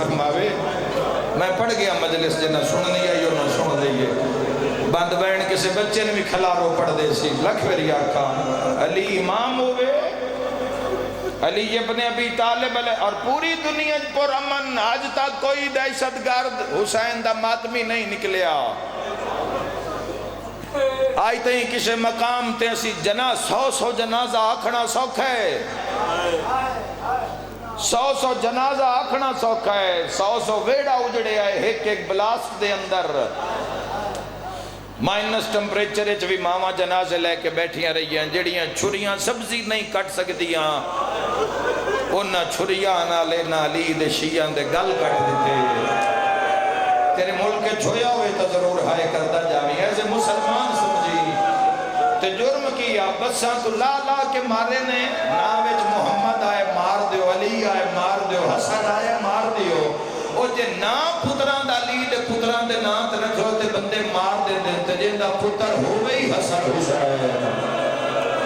فرماوے میں پڑھ گیا مجلس جنہ سننی آئی اور نہ سن لئیے بند بین کسی بچے نے بھی کھلارو پڑھ دے سی لکھ ویری آکھا علی امام ہوئے علی ابن ابی طالب علیہ اور پوری دنیا پر امن آج تک کوئی دہشت گرد حسین دا ماتمی نہیں نکلیا آئی تہیں کسی مقام تے اسی سو جنازہ آکھنا سوکھ ہے سو جنازہ آکھنا سوکھ ہے سو ویڑا اجڑے آئے ایک بلاسٹ دے اندر مائنس ٹمپریچر اچھ بھی ماما جنازے لے کے بیٹھیاں رہی ہیں جڑیاں چھریاں سبزی نہیں کٹ سکتیاں انہاں چھریاں نہ لینا علی دے شیعہ دے گل کٹ دیتے تیرے ملک کے چھویا ہوئے تو ضرور ہائے کردہ جاوی ایسے مسلمان سمجھی تے جرم کیا بساں تو لا کے مارے نے ناوچ محمد آئے مار دیو علی آئے مار دیو حسن آئے مار دیو او جے نا پتران دا علی دے پتران دے نا تے رکھو تے بندے مار دے دے تے جن دا پتر ہوئے ہی حسن حسین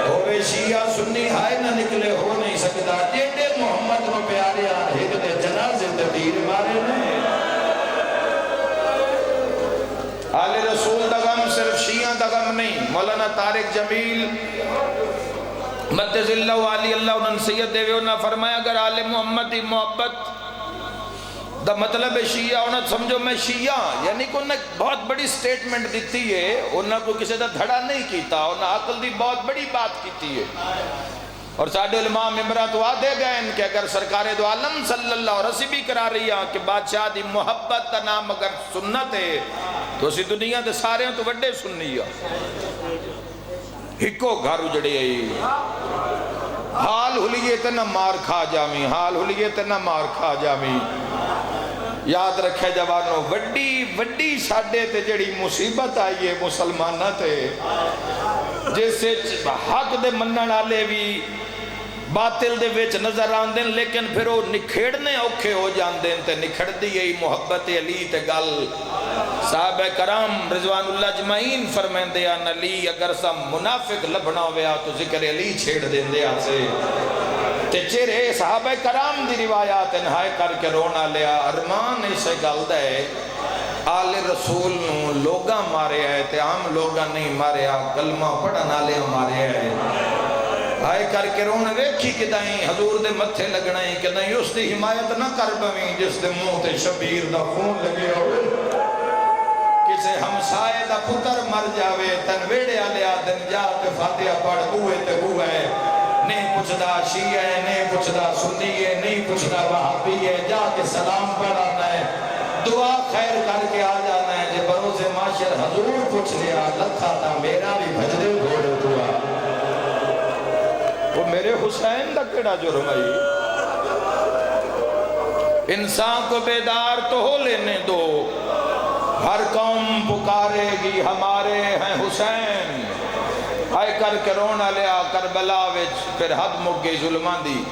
ہوئے شیعہ سنی ہائے نہ نکلے ہو نہیں سکتا جیڑے محمد نو پیارے آن ہک دے جنازے تے تیر مارے نے آل رسول دا غم صرف شیعہ دا غم نہیں مولانا طارق جمیل مدذ اللہ علی اللہ انہوں سید دے وے انہوں فرمایا اگر آل محمد دی محبت دا مطلب شیعہ انہوں سمجھو میں شیعہ یعنی کہ انہوں بہت بڑی سٹیٹمنٹ دیتی ہے انہوں کو کسی دا دھڑا نہیں کیتا انہوں عقل دی بہت بڑی بات کیتی ہے اور ساڑھے علماء ممبرات وعدے گئے ان کہ اگر سرکار دو عالم صلی اللہ اور رسی بھی کرا رہی ہیں کہ بادشاہ دی محبت دا نام اگر سنت ہے تو اسی دنیا دے سارے ہیں تو وڈے سننی ہے ہکو گھر اجڑے آئی حال ہولیے تے نہ مار کھا جامی حال ہولیے تے نہ مار کھا جامی یاد رکھے جوانوں وڈی ساڑھے تے جڑی مصیبت آئی ہے مسلمانہ تے جس سے حق دے منن والے بھی باطل دے وچ نظر آندیں لیکن پھر وہ نکھیڑنے اوکھے ہو جاندیں تے نکھڑ دی گئی محبت علی تے گل صحابہ کرام رضوان اللہ اجمعین فرمائندے ان علی اگر سا منافق لبنا ہویا تو ذکر علی چھیڑ دیں دے آسے تے چہرے صحابہ کرام دی روایات انہائے کر کے رونا لیا ارمان اسے گل دے آل رسول نو لوگاں مارے آئے تے عام لوگاں نہیں مارے آئے کلمہ پڑھنا لیا مارے آئے آئے کر کے رونے ویکھی کہ دائیں حضور دے متھے لگنائیں کہ دائیں اس دی حمایت نہ کر بویں جس دے منہ تے شبیر دا خون لگے ہوئے کسے ہمسائے دا پتر مر جاوے تنویڑے آلیا دن جا تے فاتحہ پڑھ بوئے تے بوئے نہیں پوچھدا شیعہ ہے نہیں پوچھدا سنی ہے نہیں پوچھدا وہابی ہے جا کے سلام پڑھانا ہے دعا خیر کر کے آ جانا ہے جے بروز معاشر حضور پوچھ لیا لکھا تھا میرا بھی بھجدے گھوڑے دعا وہ میرے حسین دا کیڑا جرم ہے انسان کو بیدار تو ہو لینے دو ہر قوم پکارے گی ہمارے ہیں حسین آئے کر کے رونا لیا کربلا وچ پھر حد مک گئی ظلمان دی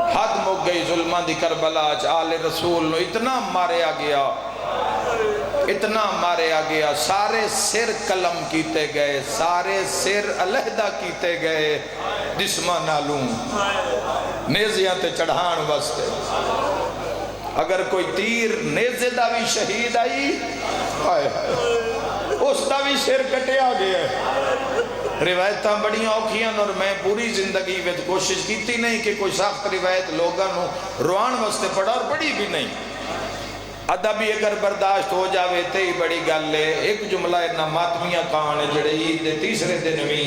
حد مک گئی ظلمان دی کربلا آل رسول نو اتنا ماریا گیا سارے سر قلم کیتے گئے سارے سر علیحدہ کیتے گئے جسمہ نالوں نیزیاں تے چڑھان واسطے اگر کوئی تیر نیزے دا بھی شہید آئی اس دا بھی سر کٹیا گیا روایتاں بڑیاں اوکھیاں اور میں پوری زندگی میں کوشش کیتی نہیں کہ کوئی سخت روایت لوگاں نو روان واسطے پڑھا اور بڑی بھی نہیں ادبی اگر برداشت ہو جاوے تے ہی بڑی گل لے ایک جملہ اتنا ماتمیاں کان جڑے عید دے تیسرے دن میں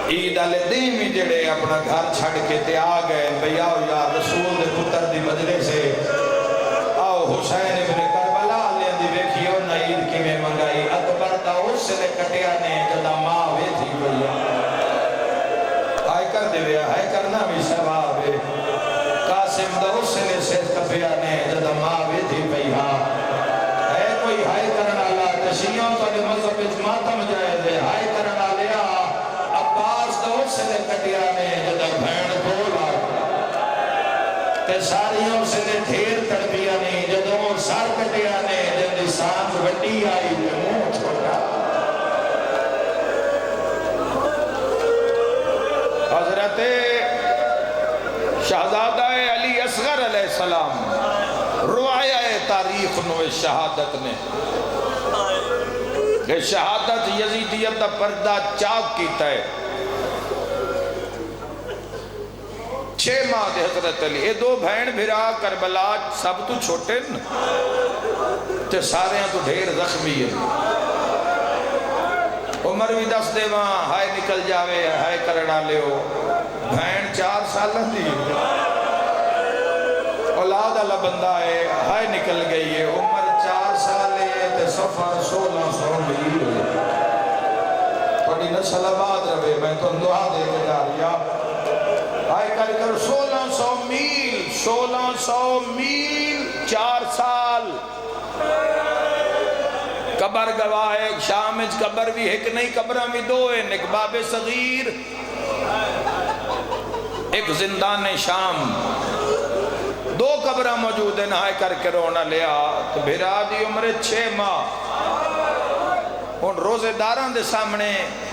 عید آلے دین میں جڑے اپنا گھر چھڑ کے تے آ گئے بھئی آؤ یا رسول دے پتر دی مجلے سے آؤ حسین ابن کربلا لے دی ویکھیو نا عید کی میں منگائی اکبر دا اس نے کٹیا نے جدا ماں وے تھی بھیا آئے کر دے ویا آئے کرنا بھی ثواب ہے قاسم دا اس نے سر کپیا نے جدا ماں وے تھی بھیا ہے کوئی ہائے کرنا لا تشیعوں تو نے مذہب اجماتم جائے دے ہائے کرنا لیا عباس دا اس نے کٹیا نے جدا بھین بولا تے ساریوں سے نے ڈھیر تڑپیا نے جدوں سار کٹیا نے جدی سانس وڈی آئی تے منہ چھوٹا حضرت شہزادہ علی اصغر علیہ السلام تاریخ نو شہادت نے کہ شہادت یزیدیت دا پردہ چاک کیتا ہے 6 ماہ دے حضرت علی اے 2 بھین بھرا کربلا سب تو چھوٹے نا تے سارے ہیں تو ڈھیر زخمی ہے عمر بھی دس دے وہاں ہائے نکل جاوے ہائے کرڑا لے ہو بھین 4 سال دی اولاد اللہ بندہ ہے ہائے نکل گئی ہے عمر 4 سال ہے تے سفر 1600 میل ہے تھوڑی نسل آباد رہے میں تو دعا دے کے جا رہی ہائے کر 1600 میل 4 سال قبر گواہ ہے شام اچ قبر بھی ایک نہیں قبرہ بھی 2 ہیں ایک باب صغیر ایک زندان شام 2 قبرہ موجود ہیں ہائے کر کے رونا لیا تو بھیرا دی عمر 6 ماہ ان روزے داران دے سامنے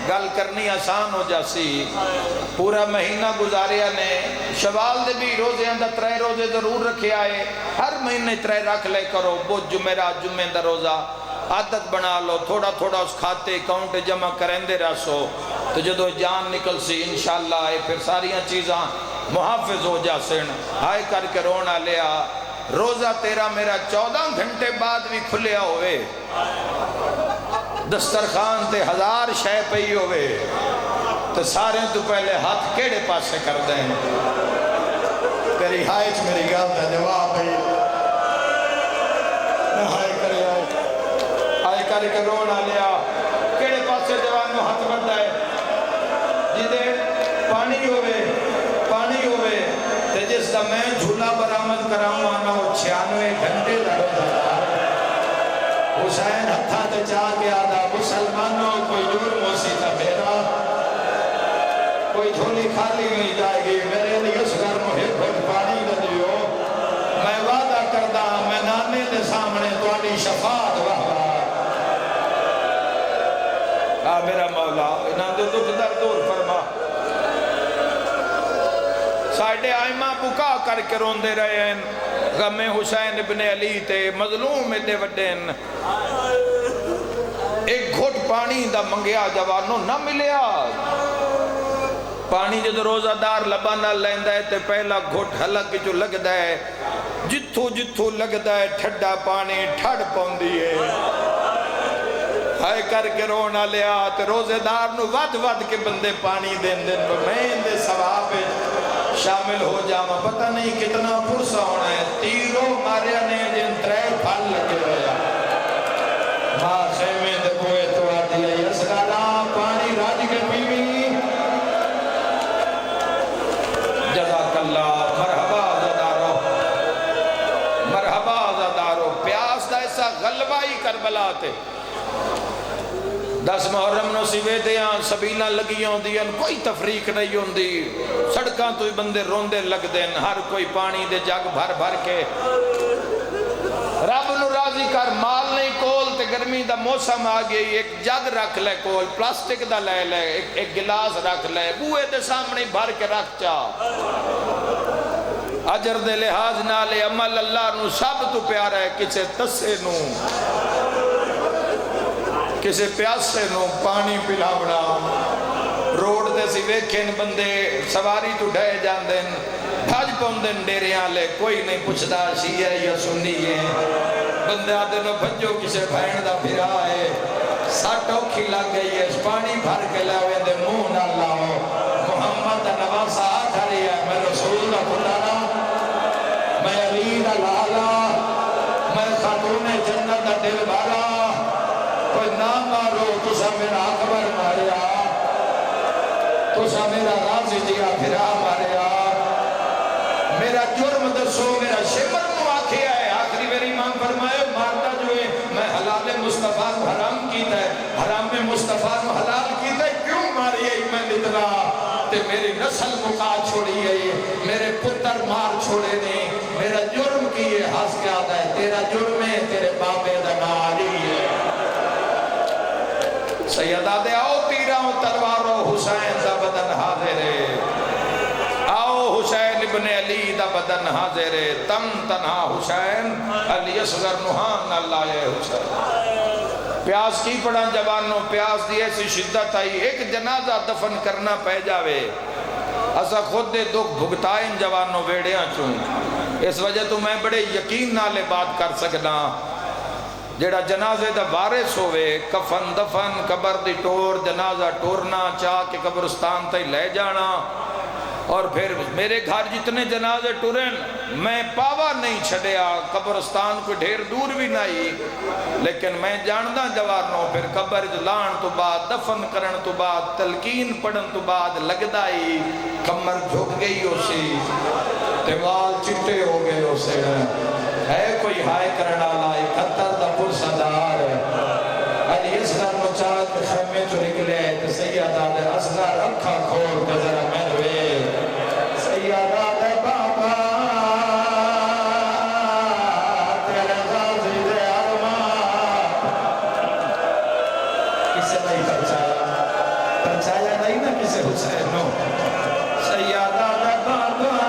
گل کرنی آسان ہو جاسی پورا مہینہ گزاریا نے شوال دے بھی روزے اندر 3 روزے ضرور رکھے آئے ہر مہینے 3 رکھ لے کرو بہت جمعرات جمعہ دا روزہ عادت بنا لو تھوڑا تھوڑا اس کھاتے اکاؤنٹ جمع کریں دے رسو تو جدو جان نکل سی انشاءاللہ پھر ساریاں چیزاں محافظ ہو جا سن ہائے کر کے رونا لیا روزہ تیرا میرا 14 گھنٹے بعد بھی کھلیا ہوئے دسترخوان تے 1000 شے پئی ہوئے تو سارے تو پہلے ہاتھ کیڑے پاسے کر دیں تیری ہائچ میری گل دا جواب ہے ہائے کرے آئے کر کے رونا لیا کیڑے پاسے جوان میں ہاتھ بڑھتا ہے جدے پانی ہوئے تے جس دا میں جھولا برآمد کراؤں آنا وہ 96 گھنٹے لگتا حسین ہتھا تے چاہ کے آدھا مسلمانوں کوئی جرم ہو سی تھا میرا کوئی جھولی خالی نہیں جائے گی میرے لیے اس گھر میں گھٹ پانی نہ دیو میں وعدہ کردہ میں نانے دے سامنے توانی شفاعت وحبا میرا مولا انہاں دے دکھ در دور فرما ساڑھے آئمہ بکا کر کے رون دے رہے ہیں غم حسین ابن علی تے مظلوم دے وڈین ایک گھٹ پانی دا منگیا جوانوں نہ ملیا پانی جد روزہ دار لبانا لیندہ ہے تے پہلا گھٹ حلق جو لگ دا ہے جتھو لگ دا ہے ٹھڑا پانی ٹھڑ پوندی ہے ہائے کر کے رونا لیا تے روزے دار نو ود کے بندے پانی دین میں دے ثواب شامل ہو جاما پتہ نہیں کتنا پرسا ہونا ہے تیروں ماریا نے جن 3 پھل لگے ہویا ماں خیمے دے بوئے تو آتی ہے اسکارا پانی راج کے پیوی جزاک اللہ مرحبا زدارو پیاس دا ایسا غلبائی کربلا تے 10 محرم نو سیوے دیاں سبیلہ لگی ہوں دیاں کوئی تفریق نہیں ہوں دی سڑکاں تو ہی بندے روندے لگ دیں ہر کوئی پانی دے جگ بھر کے رب نو راضی کر مال نہیں کول تے گرمی دا موسم آگئی ایک جگ رکھ لے کول پلاسٹک دا لے لے ایک گلاس رکھ لے بوئے دے سامنے بھر کے رکھ چا اجر دے لحاظ نالے عمل اللہ نو سب تو پیارا ہے کسے تسے نو کسے پیاسے نو پانی پلاوڑا روڈ دے سی ویکھیں بندے سواری تو ڈھائے جان دیں بھاج پوندن ڈیریاں لے کوئی نہیں پوچھتا شیعہ یا سنی ہے بندے آدھے نو بھجو کسے بھائن دا پھرا ہے ساٹھ اوکھی لگ گئی ہے پانی بھر کے لاوے دے منہ نہ لاؤ محمد نواسا آدھاری ہے میں رسول دا خدانا میں علی دا لالا میں خاتون جنت دا دل بارا کوئی نام مارو تسا میرا اکبر ماریا تسا میرا رازی جیا پھرا ماریا میرا جرم دسو میرا شمر نو آکھیا ہے آخری میری امام فرمائے مارتا جو ہے میں حلال مصطفیٰ کو حرام کیتا ہے حرام میں مصطفیٰ کو حلال کیتا ہے کیوں ماری ہے میں نتنا تے میری نسل مکا چھوڑی ہے میرے پتر مار چھوڑے نہیں میرا جرم کیے ہاس کیا آتا ہے تیرا جرم ہے تیرے بابے دناری ہے سیدہ دے آؤ تیراؤں تلوارو حسین دا بدن حاضر ہے آؤ حسین ابن علی دا بدن حاضر ہے تم تنہا حسین علی اصغر نوحان نہ لائے حسین پیاس کی پڑھا جوانوں پیاس دی ایسی شدت آئی ایک جنازہ دفن کرنا پہ جاوے اسا خود دے دکھ بھگتائیں جوانوں ویڑیاں چون اس وجہ تو میں بڑے یقین نالے بات کر سکنا جیڑا جنازے دا وارث ہوئے کفن دفن قبر دی ٹور جنازہ ٹورنا چاہ کے قبرستان تے لے جانا اور پھر میرے گھر جتنے جنازے ٹورن میں پاوا نہیں چھڑیا قبرستان کو ڈھیر دور بھی نہیں لیکن میں جاندہ جوانوں پھر قبر لان تو بعد دفن کرن تو بعد تلقین پڑھن تو بعد لگدائی کمر جھک گئی اسی دیوال چٹے ہو گئے اسے ہے کوئی ہائے کرنا لائی خطر دا پرسدار علی اصغر مچاک خیمے تو نکلے تو سیدہ دے اصغر اکھا کھول کے ذرا میں دوئے سیدہ دے بابا تیرے غازی دے ارمان کسے نہیں پرچایا نہیں نا کسے حسین نو سیدہ دے بابا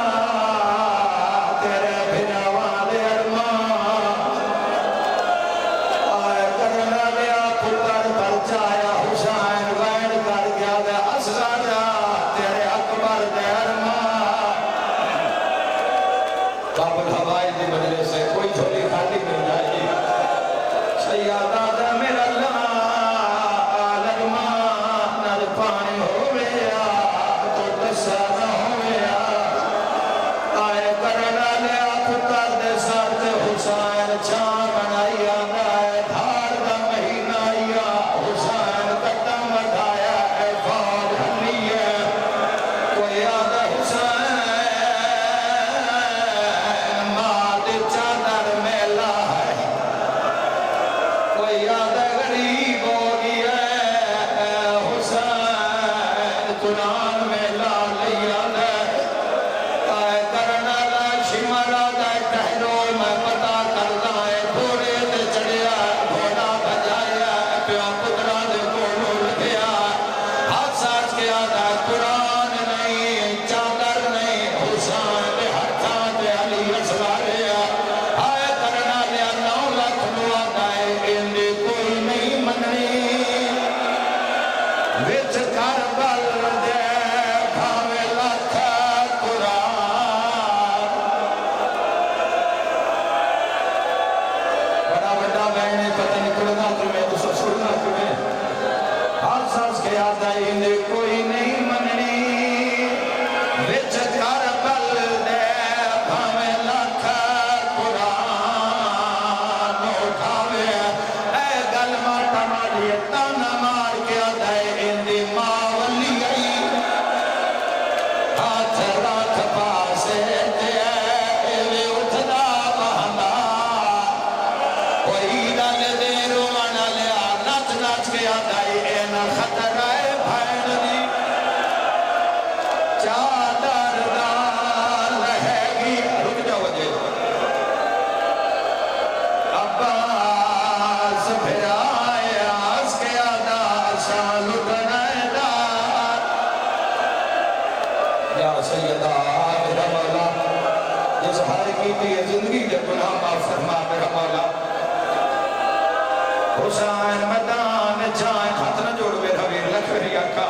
حسین میدان جائیں ہاتھ نہ جوڑ میرا ویر لکھری آقا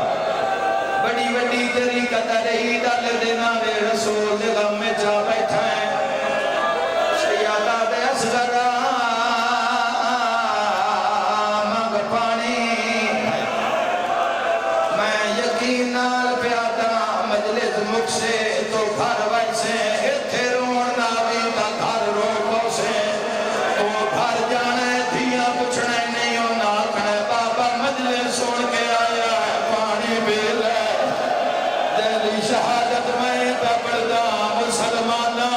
بڑی بڑی تیری قدر ہی ڈال دینا وے رسول دے غم میں جا بیٹھا ہے سیادہ دے اصغر مانگ پانی میں یقیناً پیادا مجلس مجھ سے تو گھر ویسے اتھے رونا بھی تا گھر رو کو سے تو گھر جانے دیا پچھنے نہیں ہونا کھنے بابا مجلس سن کے آیا ہے پانی بیل ہے دلی شہادت میں پپڑدا مسلمانہ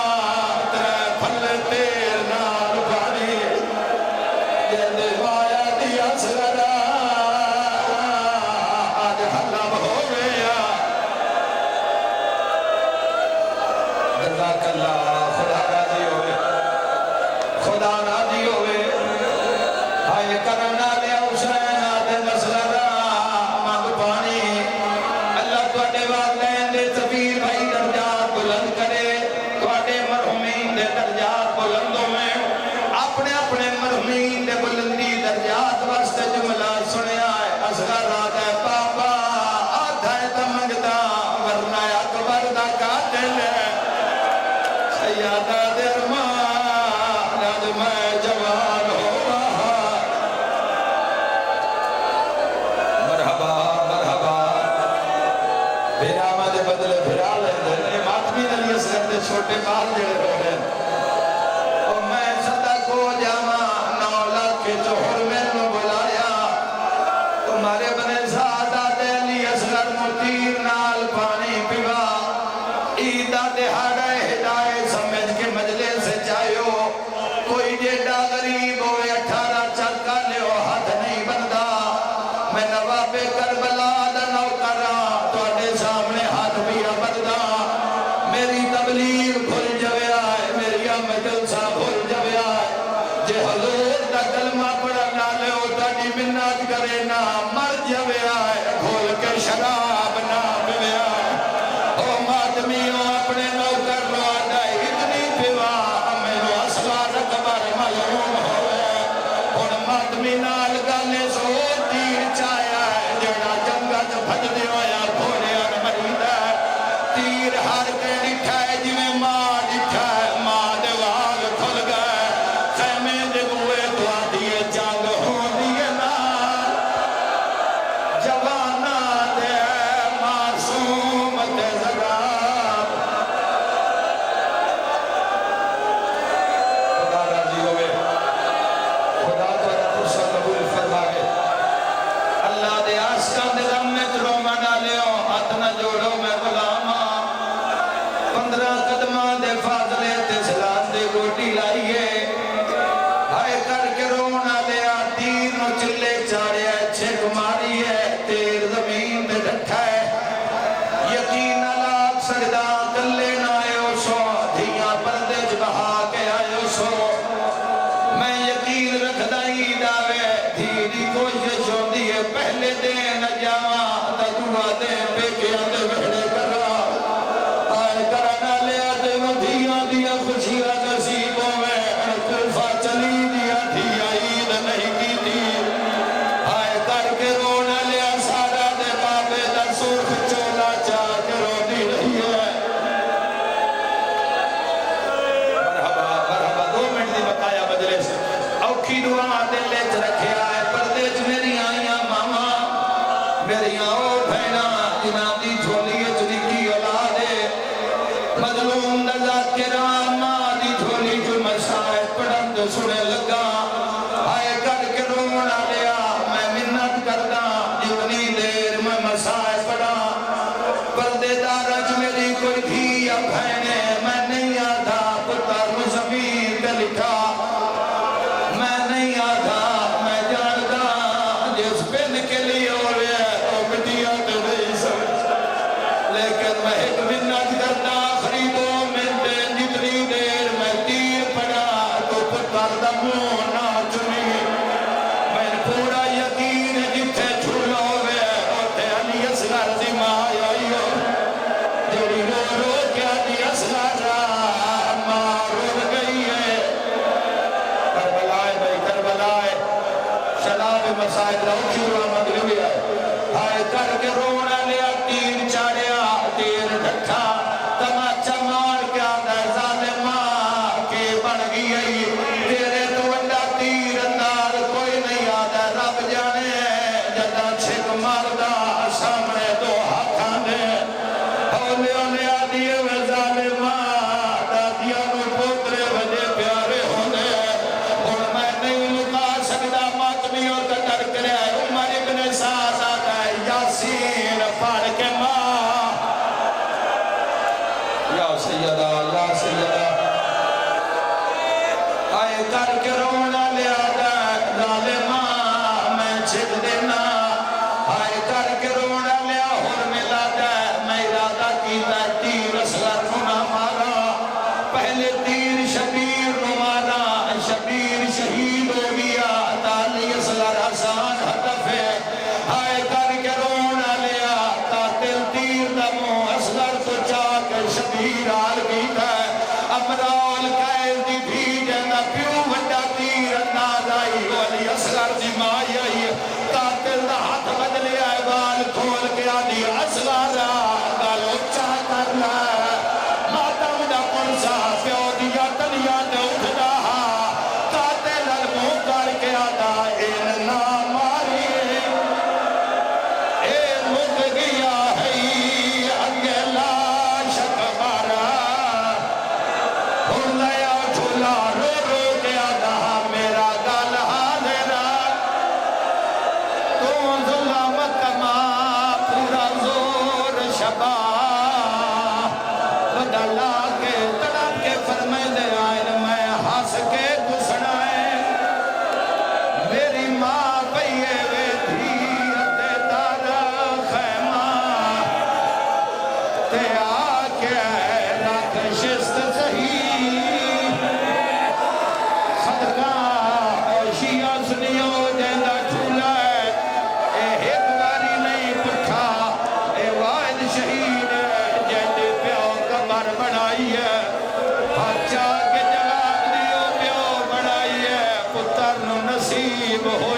ترے پھل تیر نال پانی جد مایا دیا سگرہ آج حلم ہو گیا جزاک اللہ خدا راضی ہوئے خدا راضی ہوئے ہائے کرنا لیا حسین آدھے مسئلہ مانگ پانی اللہ توڑے والدین دے طبیر بھائی درجات بلند کرے توڑے مرحومین دے درجات بلندوں میں اپنے کے چوہر میں نو بلایا تمہارے بنے سادہ علی اصغر مطیر نال پانی پیوا عیدہ دہاڑا ہدایت سمجھ کے مجلس سے چاہیو کوئی جیڑا غریب ہوئے 18 چکا لے ہو ہاتھ نہیں بندہ میں نواب کربلا دا نوکرا توڑے سامنے ہاتھ بھی بندہ میری تبلیغ بھول جوے آئے میری مجلسہ بھول جوے آئے جے حضور دا کلمہ پڑھا نہ لے ہوتا نہیں منت کرے نہ مر جوے آئے کھول کے شراب نہ پیوے آئے او ماتمیوں اپنے نوکر رو آدھائی اتنی پیوا میرو اسوار اکبر معلوم ہوئے ان ماتمی نال گانے سو تیر چایا ہے جڑا جنگا جو بھج دے ہویا بھولے اور مرید ہے تیر ہار کے ڈٹھا ہے جویں ماں ڈٹھا ہے ماں دے وال کھل گئے خیمے دے گوئے دعا دیئے جنگ ہو دیئے نا جوانا دے معصوم دے زراب خدا راضی ہوئے خدا تو رکھو قبول فرما گے اللہ دے آسکان دے غم میں ترو منا لیو اتنا جوڑو میں غلاما 15 قدمہ دے فاضلے تے سلام دے گوٹی لائیے ہائے کر کے رونا لیا تیر نو چلے چاڑے چھک ماری ہے تیر زمین دے ڈھٹھا ہے یقین لاکھ سجدہ کلے نہ آئے سو دھیاں پردے جبہا کے آئے سو میں یقین رکھ دائی داوے دھیری کوشش ہو دیئے پہلے دین جاواں تا دعا دے پہ کیا دے بڑے کرا آئے کرانا لیا دے وہ دھیاں دیا خوشیاں نصیبوں میں کوفہ چلی دیا دھیا عید نہیں کی تھی آئے کر کے رونا لیا سارا دے بابے دا سرخ چولا چاہ کے رو دی رہی ہے مرحبا 2 منٹ دی بقایا مجلس اوکھی دعا دل لے رکھے آئے پردے چ میری آئیاں ماما میری آؤ بھینا جنہ دی جھولی اچھلی کی اولادے مظلوم نزاد کے رام ماں دی جھولی جو مسائل پڑھن تو سنے لگا آئے کر کے رونا لیا میں منت کردا جتنی دیر میں مسائل پڑھا پردے دارج میری کوئی تھی یا بھینے میں نہیں آدھا پتر زمین پہ لکھا میں نہیں آدھا میں جانتا جس پن کے لیے ہوئے اکتیا تو نہیں سمجھ لیکن میں ایک منت کرتا آخری 2 منٹ جتنی دیر میں تیر پڑا تو پتر دموں نہ چنی میں پورا یقین جتھے جھولا ہوئے ہوتے علی اصغر دی ماں آئی ہو جڑی رو رو کیا دی اصغر ماں رو گئی ہے کربلائے بھائی کربلائے شلاب مسائل روکی ہوا مغربی ہے آئے کر کے رونا لیا تیر چاڑیا تیر ڈھٹھا تماچا مار کیا در ظالماں کے بڑھ گئی تیرے تو انڈا تیر اندار کوئی نہیں آدھا رب جانے جدہ چھک ماردہ سامنے 2 ہاتھانے اولے اولے آدھیے و ظالماں دادیاں نو پوترے وجہ پیارے ہونے اور میں نہیں لکا سکتا ماتمی اور قدر کرے عمر ابن ساز آتا ہے یاسین پڑھ کے ماں یا سیدہ آئے کر کے رونا لیا ظالماں میں چھک دینا آئے کر کے رونا لیا اور ملا میں ارادہ کیتا تیر اصغر نہ مارا پہلے تیر شبیر نو مارا شبیر شہید ہو گیا تالی اصغر آسان ہدف ہے آئے کر کے رونا لیا قاتل تیر دمو اصغر تو چاک شبیر آل گیتا ہے امرال قائل دی بھی جنہ پیو وڈا نصیب ہو